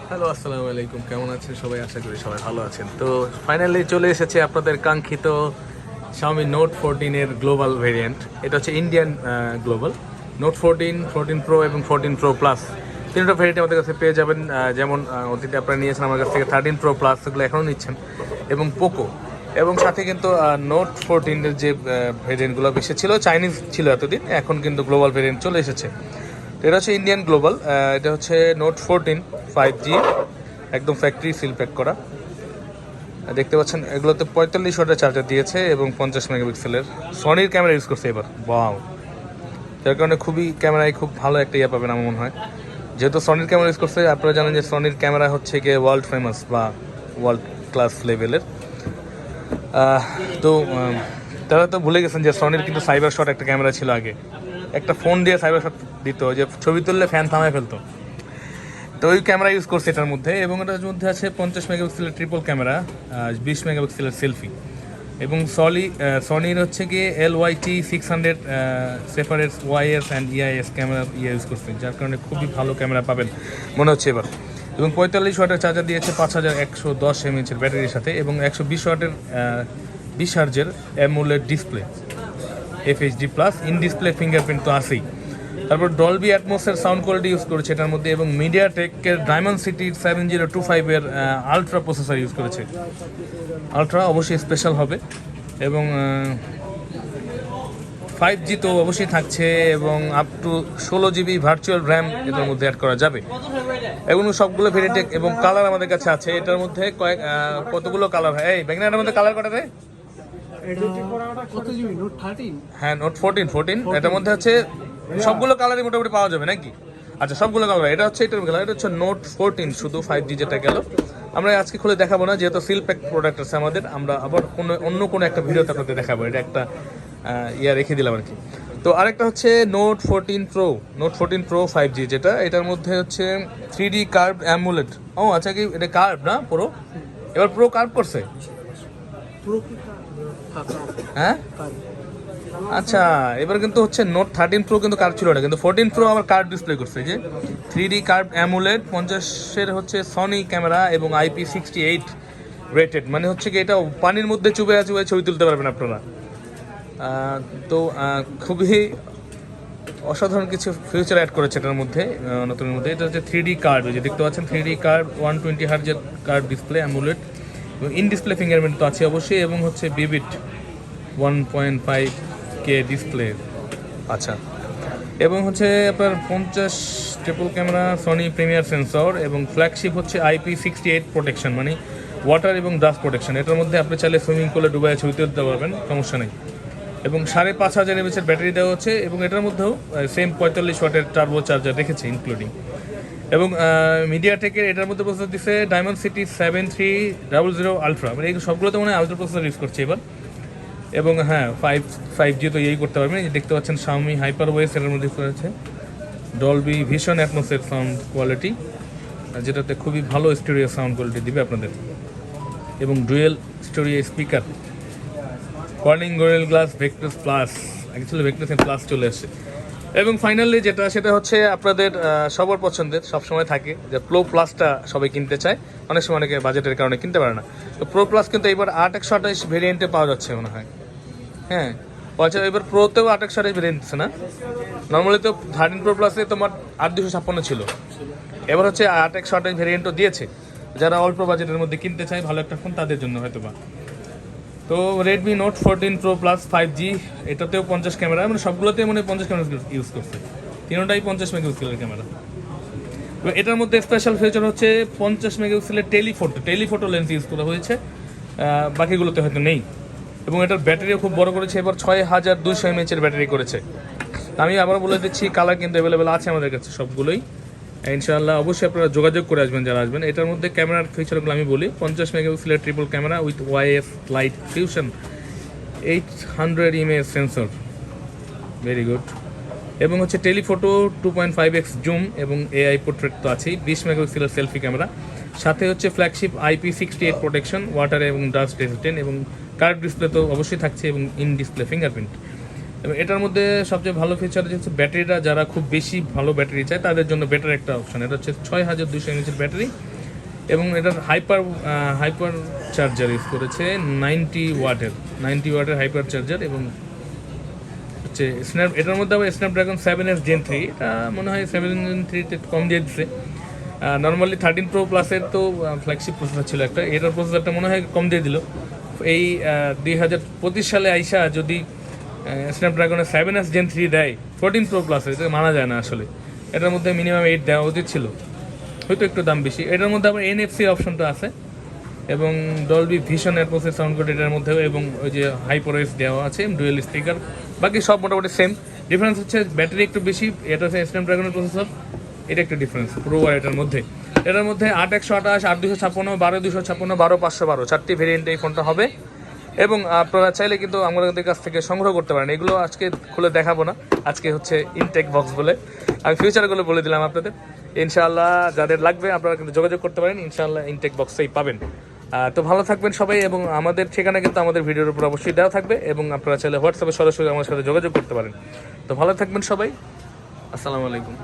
Hello, আসসালামু আলাইকুম। কেমন আছেন সবাই? আশা করি সবাই ভালো আছেন। তো ফাইনালি চলে এসেছে আপনাদের কাঙ্ক্ষিত Xiaomi Note 14 এর গ্লোবাল ভেরিয়েন্ট। এটা হচ্ছে ইন্ডিয়ান গ্লোবাল Note 14, 14 Pro এবং 14 Pro Plus। তিনটা ভেরিয়েন্ট আমাদের কাছে পেয়ে যাবেন। যেমন অতীতে আপনারা নিয়েছেন আমার কাছ থেকে 13 Pro Plus, এগুলো এখনও নিচ্ছেন, এবং পোকো। এবং সাথে কিন্তু Note 14 এর যে ভেরিয়েন্টগুলো বেশি ছিল, চাইনিজ ছিল এতদিন, এখন কিন্তু গ্লোবাল ভেরিয়েন্ট চলে এসেছে। এটা হচ্ছে ইন্ডিয়ান গ্লোবাল। এটা হচ্ছে নোট 14 5G, একদম ফ্যাক্টরি সিল প্যাক করা। দেখতে পাচ্ছেন এগুলোতে 45 ওয়াটের চার্জার দিয়েছে এবং 50 মেগাপিক্সেলের সনির ক্যামেরা ইউজ করছে এবার। ওয়াও, যার কারণে ক্যামেরায় খুব ভালো একটা ইয়ে পাবেন আমার মনে হয়। যেহেতু সনির ক্যামেরা ইউজ করছে, আপনারা জানেন যে সনির ক্যামেরা হচ্ছে গিয়ে ওয়ার্ল্ড ফেমাস বা ওয়ার্ল্ড ক্লাস লেভেলের। তো তারা তো ভুলে গেছেন যে সনির কিন্তু সাইবার শট একটা ক্যামেরা ছিল আগে, একটা ফোন দিয়ে সাইবার শট দিত, যে ছবি তুললে ফ্যান থামায় ফেলতো। তো ওই ক্যামেরা ইউজ করছে এটার মধ্যে, এবং এটার মধ্যে আছে 50 মেগাপিক্সেলের ট্রিপল ক্যামেরা, 20 মেগাপিক্সেলের সেলফি, এবং সনির হচ্ছে গিয়ে LYT600 সেপারেট ওয়াইএস অ্যান্ড ইআইএস ক্যামেরা ইউজ করছে, যার কারণে খুবই ভালো ক্যামেরা পাবেন মনে হচ্ছে এবার। এবং 45 ওয়াটের চার্জার দিয়েছে 5110 mAh ব্যাটারির সাথে, এবং 120 ওয়াটের 20 হার্জের AMOLED display, FHD+, in display fingerprint তো আছেই। তারপর ডলবি অ্যাটমসের সাউন্ড কোয়ালিটি ইউজ করেছে এটার মধ্যে, এবং মিডিয়াটেকের ডায়মন্ডসিটি 7025 এর আলট্রা প্রসেসর ইউজ করেছে। আলট্রা অবশ্যই স্পেশাল হবে, এবং 5G তো অবশ্যই থাকছে, এবং up to 16 GB virtual RAM এটার মধ্যে অ্যাড করা যাবে। এগুলো সবগুলো ভেরিয়েন্ট এবং কালার আমাদের কাছে আছে। এটার মধ্যে কতগুলো কালার হয়? এই ব্যাগনাটার মধ্যে কালার কটা দেয়? হ্যাঁ, নোট 14 এটার মধ্যে হচ্ছে সবগুলো কালারই মোটামুটি পাওয়া যাবে নাকি? আচ্ছা, সবগুলো কালার। এটা হচ্ছে এটার কালার, এটা হচ্ছে নোট 14 শুধু 5G যেটা গেল। আমরা আজকে খুলে দেখাবো না, যেহেতু সিল প্যাক প্রোডাক্ট আছে আমাদের। আমরা আবার অন্য কোনো একটা ভিডিওতে আপনাদের দেখাবো। এটা একটা রেখে দিলাম আর কি। তো আরেকটা হচ্ছে নোট 14 প্রো 5G, যেটা এটার মধ্যে হচ্ছে 3D কার্ভ অ্যামুলেট। ও আচ্ছা, কি এটা কার্ভ না প্রো? এবার প্রো কার্ভ করছে? হ্যাঁ, আচ্ছা। এবার কিন্তু হচ্ছে নোট 13 প্রো কিন্তু কার্ভ ছিল না, কিন্তু 14 প্রো আবার কার্ভ ডিসপ্লে করছে, যে 3D কার্ভ অ্যামুলেট, 50-এর হচ্ছে সনি ক্যামেরা, এবং IP68 রেটেড। মানে হচ্ছে কি, এটা পানির মধ্যে চুবে ছবি তুলতে পারবেন আপনারা। তো খুবই অসাধারণ কিছু ফিউচার অ্যাড করেছে এটার মধ্যে, নতুনের মধ্যে। এটা হচ্ছে 3D কার্ভ, যে দেখতে পাচ্ছেন 3D কার্ভ 120 হার্জের কার্ভ ডিসপ্লে অ্যামুলেট, এবং ইন ডিসপ্লে ফিঙ্গারপ্রিন্ট তো আছে অবশ্যই, এবং হচ্ছে বিবিট 1.5K ডিসপ্লে। আচ্ছা, এবং হচ্ছে আপনার 50 triple camera Sony premier sensor, এবং ফ্ল্যাগশিপ হচ্ছে IP68 প্রোটেকশন, মানে ওয়াটার এবং ডাস্ট প্রোটেকশন। এটার মধ্যে আপনি চাইলে সুইমিং পুলে ডুবাই ছবি তুলতে পারবেন, সমস্যা নেই। এবং 5500 mAh ব্যাটারি দেওয়া হচ্ছে, এবং এটার মধ্যেও সেম 45 ওয়াটের টার্বো চার্জার রেখেছে ইনক্লুডিং। এবং মিডিয়াটেকের এটার মধ্যে প্রসেসর দিচ্ছে ডায়মন্ডসিটি 7300 আলট্রা, মানে এই সবগুলোতে মনে হয় আলট্রা প্রসেসর ইউজ করছে এবার। এবং হ্যাঁ, 5G তো এই করতে পারবেন। দেখতে পাচ্ছেন Xiaomi HyperOS এর মধ্যে করেছে ডলবি ভিশন অ্যাটমসের সাউন্ড কোয়ালিটি, যেটাতে খুবই ভালো স্টেরিও সাউন্ড কোয়ালিটি দিবে আপনাদের, এবং dual stereo speaker, Corning Gorilla glass Victus plus, actually Victus plus চলে আসছে। এবং ফাইনালি সেটা হচ্ছে আপনাদের সবার পছন্দের, সবসময় থাকে যে প্রো প্লাসটা সবাই কিনতে চায়, অনেক সময় অনেকে বাজেটের কারণে কিনতে পারে না। তো প্রো প্লাস কিন্তু এবার 8128 ভেরিয়েন্টে পাওয়া যাচ্ছে মনে হয়। হ্যাঁ, আচ্ছা, এবার প্রোতেও 8128 ভেরিয়েন্ট দিচ্ছে না? নর্মালি তো 13 প্রো প্লাসে তোমার 8256 ছিল, এবার হচ্ছে 8128 ভেরিয়েন্টও দিয়েছে। যারা অল্প বাজেটের মধ্যে কিনতে চায় ভালো একটা ফোন, তাদের জন্য হয়তো বা। তো Redmi note 14 pro plus 5G, এটাতেও 50 ক্যামেরা, মানে সবগুলোতেই মনে হয় 50 ক্যামেরা ইউজ করছে, তিনটাই 50 মেগাপিক্সেলের ক্যামেরা। এটার মধ্যে স্পেশাল ফিচার হচ্ছে 50 মেগাপিক্সেলের টেলিফোটো লেন্স ইউজ করা হয়েছে, বাকিগুলোতে হয়তো নেই। এবং এটার ব্যাটারিও খুব বড় করেছে, এবার 6200 mAh ব্যাটারি করেছে। আমি আবার বলে দিচ্ছি, কালার কিন্তু অ্যাভেলেবেল আছে আমাদের কাছে সবগুলোই। ইনশাআল্লাহ অবশ্যই আপনারা যোগাযোগ করে আসবেন যারা আসবেন। এটার মধ্যে ক্যামেরার ফিচারগুলো আমি বলি: 50 মেগাপিক্সেলের triple camera with YF light fusion, 800 mAh sensor, very good. এবং হচ্ছে টেলিফোটো 2.5x জুম, এবং AI পোর্ট্রেট তো আছেই, 20 মেগাপিক্সেলের সেলফি ক্যামেরা, সাথে হচ্ছে ফ্ল্যাগশিপ IP68 প্রোটেকশন, ওয়াটার এবং ডাস্ট রেজিস্ট্যান্ট, এবং কার্ভ ডিসপ্লে তো অবশ্যই থাকছে, এবং ইন ডিসপ্লে ফিঙ্গারপ্রিন্ট। এবং এটার মধ্যে সবচেয়ে ভালো ফিচার হচ্ছে ব্যাটারিটা, যারা খুব বেশি ভালো ব্যাটারি চায় তাদের জন্য বেটার একটা অপশন। এটা হচ্ছে 6200 mAh ব্যাটারি, এবং এটার হাইপার চার্জার ইউজ করেছে 90 ওয়াটের হাইপার চার্জার, এবং হচ্ছে এটার মধ্যে আবার স্ন্যাপড্রাগন 7S Gen 3, এটা মনে হয় 7 Gen 3 কম দিয়ে দিচ্ছে। নর্মালি 13 Pro Plus-এর তো ফ্ল্যাগশিপ প্রসেসর ছিল একটা, এটার প্রসেসরটা মনে হয় কম দিয়ে দিল। এই 2025 সালে আইসা যদি স্ন্যাপড্রাগনের 7S Gen 3 দেয় 14 Pro Plus, এটা মানা যায় না আসলে। এটার মধ্যে মিনিমাম 8 দেওয়া উচিত ছিল, হয়তো একটু দাম বেশি। এটার মধ্যে আবার NFC অপশনটা আছে এবং ডলবি ভিশনের প্রসেস সাউন্ড কোড এটার মধ্যেও, এবং ওই যে হাইপারওয়েস দেওয়া আছে, ডুয়েল স্পিকার, বাকি সব মোটামুটি সেম। ডিফারেন্স হচ্ছে ব্যাটারি একটু বেশি, এটা হচ্ছে স্ন্যাপড্রাগনের প্রসেসর, এটা একটু ডিফারেন্স প্রো আর এটার মধ্যে। এটার মধ্যে 8128, 8256, 12256, 12512 4টি ভেরিয়েন্টে এই ফোনটা হবে। এবং আপনারা চাইলে কিন্তু আমাদের কাছ থেকে সংগ্রহ করতে পারেন। এগুলো আজকে খুলে দেখাবো না, আজকে হচ্ছে ইনটেক বক্স বলে আমি ফিউচারগুলো বলে দিলাম আপনাদের। ইনশাআল্লাহ যাদের লাগবে আপনারা কিন্তু যোগাযোগ করতে পারেন, ইনশাআল্লাহ ইনটেক বক্সেই পাবেন। তো ভালো থাকবেন সবাই, এবং আমাদের ঠিকানা কিন্তু আমাদের ভিডিওর উপর অবশ্যই দেওয়া থাকবে, এবং আপনারা চাইলে হোয়াটসঅ্যাপে সরাসরি আমার সাথে যোগাযোগ করতে পারেন। তো ভালো থাকবেন সবাই, আসসালামু আলাইকুম।